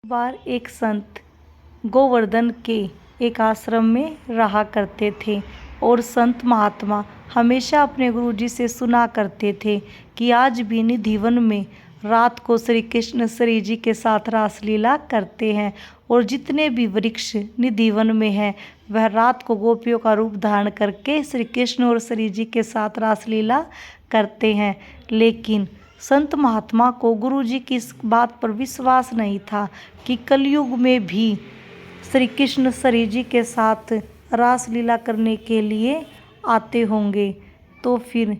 बार एक संत गोवर्धन के एक आश्रम में रहा करते थे और संत महात्मा हमेशा अपने गुरुजी से सुना करते थे कि आज भी निधिवन में रात को श्री कृष्ण श्री जी के साथ रासलीला करते हैं और जितने भी वृक्ष निधिवन में हैं वह रात को गोपियों का रूप धारण करके श्री कृष्ण और श्री जी के साथ रासलीला करते हैं। लेकिन संत महात्मा को गुरुजी की इस बात पर विश्वास नहीं था कि कलयुग में भी श्री कृष्ण श्री जी के साथ रासलीला करने के लिए आते होंगे। तो फिर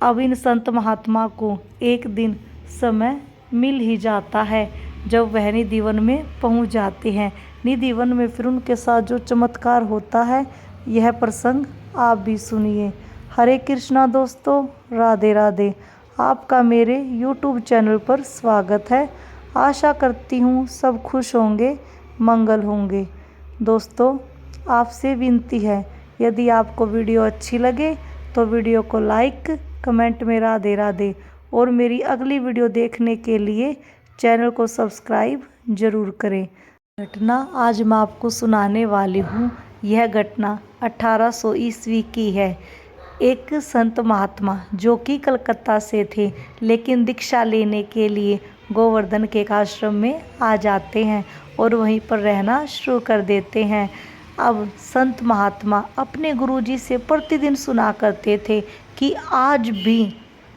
अब इन संत महात्मा को एक दिन समय मिल ही जाता है जब वह निधिवन में पहुंच जाते हैं। निधिवन में फिर उनके साथ जो चमत्कार होता है यह प्रसंग आप भी सुनिए। हरे कृष्णा दोस्तों, राधे राधे। आपका मेरे YouTube चैनल पर स्वागत है। आशा करती हूँ सब खुश होंगे, मंगल होंगे। दोस्तों, आपसे विनती है, यदि आपको वीडियो अच्छी लगे तो वीडियो को लाइक, कमेंट में राधे राधे और मेरी अगली वीडियो देखने के लिए चैनल को सब्सक्राइब ज़रूर करें। घटना आज मैं आपको सुनाने वाली हूँ। यह घटना 1800 ईस्वी की है। एक संत महात्मा जो कि कलकत्ता से थे लेकिन दीक्षा लेने के लिए गोवर्धन के एक आश्रम में आ जाते हैं और वहीं पर रहना शुरू कर देते हैं। अब संत महात्मा अपने गुरुजी से प्रतिदिन सुना करते थे कि आज भी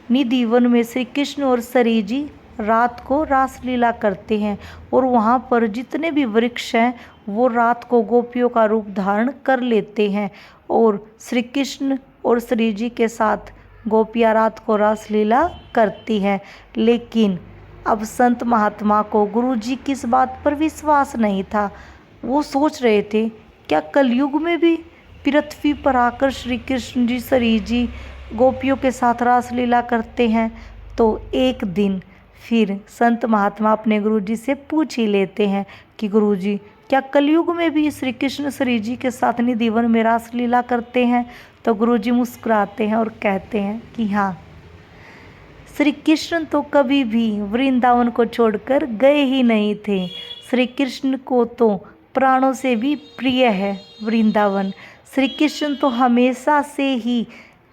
निधिवन में श्री कृष्ण और श्री जी रात को रासलीला करते हैं और वहाँ पर जितने भी वृक्ष हैं वो रात को गोपियों का रूप धारण कर लेते हैं और श्री कृष्ण और श्री जी के साथ गोपियाँ रात को रासलीला करती हैं। लेकिन अब संत महात्मा को गुरुजी की इस बात पर विश्वास नहीं था। वो सोच रहे थे क्या कलयुग में भी पृथ्वी पर आकर श्री कृष्ण जी श्री जी गोपियों के साथ रासलीला करते हैं। तो एक दिन फिर संत महात्मा अपने गुरुजी से पूछ ही लेते हैं कि गुरुजी, क्या कलयुग में भी श्री कृष्ण श्री जी के साथ निधिवन में रासलीला करते हैं? तो गुरुजी मुस्कुराते हैं और कहते हैं कि हाँ, श्री कृष्ण तो कभी भी वृंदावन को छोड़कर गए ही नहीं थे। श्री कृष्ण को तो प्राणों से भी प्रिय है वृंदावन। श्री कृष्ण तो हमेशा से ही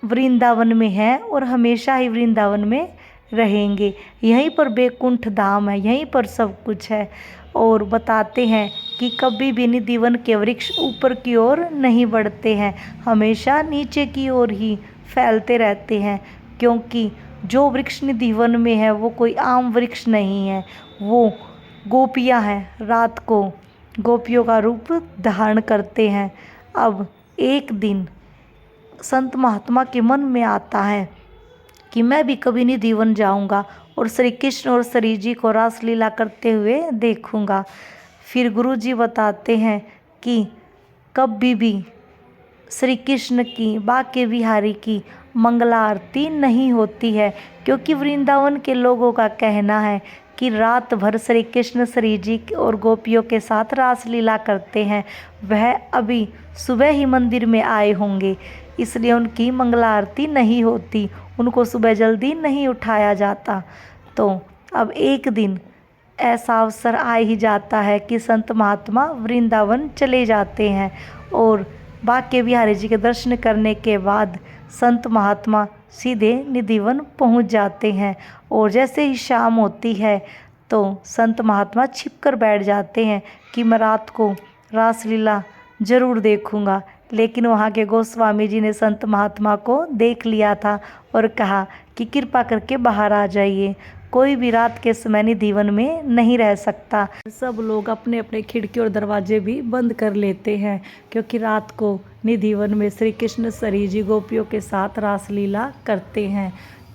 वृंदावन में है और हमेशा ही वृंदावन में रहेंगे। यहीं पर बैकुंठ धाम है, यहीं पर सब कुछ है। और बताते हैं कि कभी भी निधिवन के वृक्ष ऊपर की ओर नहीं बढ़ते हैं, हमेशा नीचे की ओर ही फैलते रहते हैं, क्योंकि जो वृक्ष निधिवन में है वो कोई आम वृक्ष नहीं है, वो गोपियां हैं, रात को गोपियों का रूप धारण करते हैं। अब एक दिन संत महात्मा के मन में आता है कि मैं भी कभी निधिवन जाऊंगा और श्री कृष्ण और श्री जी को रासलीला करते हुए देखूंगा। फिर गुरुजी बताते हैं कि कभी भी श्री कृष्ण की, बाके बिहारी की मंगला आरती नहीं होती है, क्योंकि वृंदावन के लोगों का कहना है कि रात भर श्री कृष्ण श्री जी और गोपियों के साथ रासलीला करते हैं। वह अभी सुबह ही मंदिर में आए होंगे, इसलिए उनकी मंगला आरती नहीं होती, उनको सुबह जल्दी नहीं उठाया जाता। तो अब एक दिन ऐसा अवसर आ ही जाता है कि संत महात्मा वृंदावन चले जाते हैं और बाके बिहारी जी के दर्शन करने के बाद संत महात्मा सीधे निधिवन पहुंच जाते हैं। और जैसे ही शाम होती है तो संत महात्मा छिपकर बैठ जाते हैं कि मैं रात को रासलीला ज़रूर देखूंगा। लेकिन वहाँ के गोस्वामी जी ने संत महात्मा को देख लिया था और कहा कि कृपा करके बाहर आ जाइए, कोई भी रात के समय निधिवन में नहीं रह सकता। सब लोग अपने अपने खिड़की और दरवाजे भी बंद कर लेते हैं, क्योंकि रात को निधिवन में श्री कृष्ण श्री जी गोपियों के साथ रासलीला करते हैं।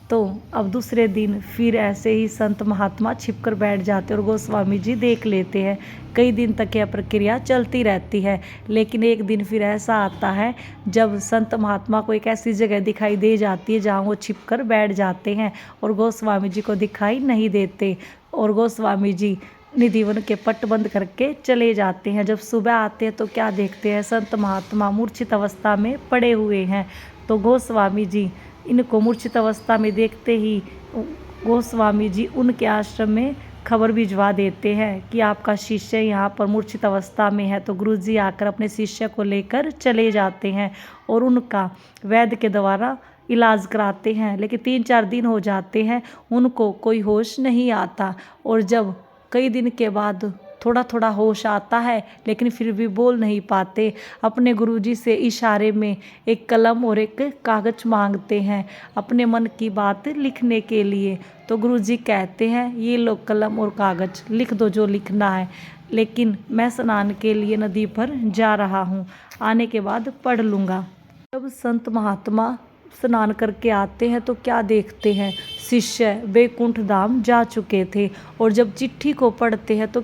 तो अब दूसरे दिन फिर ऐसे ही संत महात्मा छिपकर बैठ जाते और गोस्वामी जी देख लेते हैं। कई दिन तक यह प्रक्रिया चलती रहती है। लेकिन एक दिन फिर ऐसा आता है जब संत महात्मा को एक ऐसी जगह दिखाई दे जाती है जहाँ वो छिपकर बैठ जाते हैं और गोस्वामी जी को दिखाई नहीं देते और गोस्वामी जी निधिवन के पट बंद करके चले जाते हैं। जब सुबह आते हैं तो क्या देखते हैं, संत महात्मा मूर्छित अवस्था में पड़े हुए हैं। तो गोस्वामी जी इनको मूर्छित अवस्था में देखते ही गोस्वामी जी उनके आश्रम में खबर भिजवा देते हैं कि आपका शिष्य यहाँ पर मूर्छित अवस्था में है। तो गुरुजी आकर अपने शिष्य को लेकर चले जाते हैं और उनका वैद्य के द्वारा इलाज कराते हैं। लेकिन 3-4 दिन हो जाते हैं, उनको कोई होश नहीं आता। और जब कई दिन के बाद थोड़ा थोड़ा होश आता है, लेकिन फिर भी बोल नहीं पाते, अपने गुरुजी से इशारे में एक कलम और एक कागज मांगते हैं अपने मन की बात लिखने के लिए। तो गुरुजी कहते हैं, ये लो कलम और कागज, लिख दो जो लिखना है, लेकिन मैं स्नान के लिए नदी पर जा रहा हूँ, आने के बाद पढ़ लूँगा। जब संत महात्मा स्नान करके आते हैं तो क्या देखते हैं, शिष्य वैकुंठ धाम जा चुके थे। और जब चिट्ठी को पढ़ते हैं तो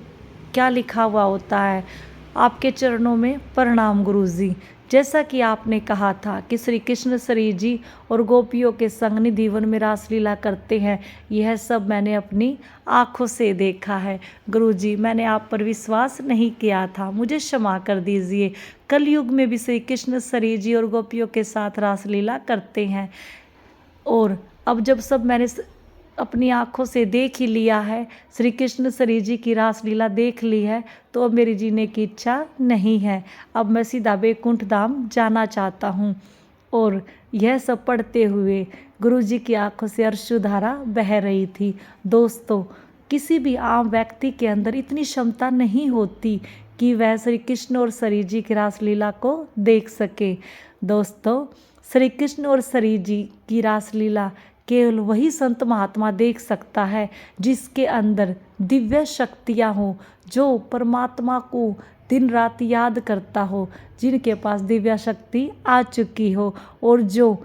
क्या लिखा हुआ होता है, आपके चरणों में प्रणाम गुरुजी। जैसा कि आपने कहा था कि श्री कृष्ण श्री जी और गोपियों के संग निधि वन में रासलीला करते हैं, यह सब मैंने अपनी आँखों से देखा है गुरुजी। मैंने आप पर विश्वास नहीं किया था, मुझे क्षमा कर दीजिए। कलयुग में भी श्री कृष्ण श्री जी और गोपियों के साथ रासलीला करते हैं, और अब जब सब मैंने अपनी आँखों से देख ही लिया है, श्री कृष्ण श्री जी की रासलीला देख ली है, तो अब मेरी जीने की इच्छा नहीं है। अब मैं सीधा वैकुंठ धाम जाना चाहता हूँ। और यह सब पढ़ते हुए गुरुजी की आंखों से अश्रुधारा बह रही थी। दोस्तों, किसी भी आम व्यक्ति के अंदर इतनी क्षमता नहीं होती कि वह श्री कृष्ण और श्री जी की रासलीला को देख सके। दोस्तों, श्री कृष्ण और श्री जी की रासलीला केवल वही संत महात्मा देख सकता है जिसके अंदर दिव्य शक्तियाँ हो, जो परमात्मा को दिन रात याद करता हो, जिनके पास दिव्य शक्ति आ चुकी हो और जो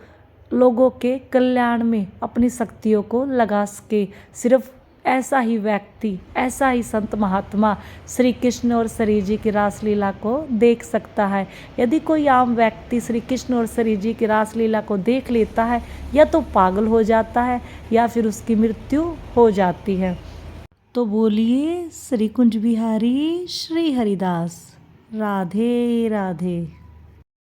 लोगों के कल्याण में अपनी शक्तियों को लगा सके। सिर्फ ऐसा ही व्यक्ति, ऐसा ही संत महात्मा श्री कृष्ण और श्री जी की रासलीला को देख सकता है। यदि कोई आम व्यक्ति श्री कृष्ण और श्री जी की रासलीला को देख लेता है, या तो पागल हो जाता है या फिर उसकी मृत्यु हो जाती है। तो बोलिए श्री कुंज बिहारी श्री हरिदास, राधे राधे।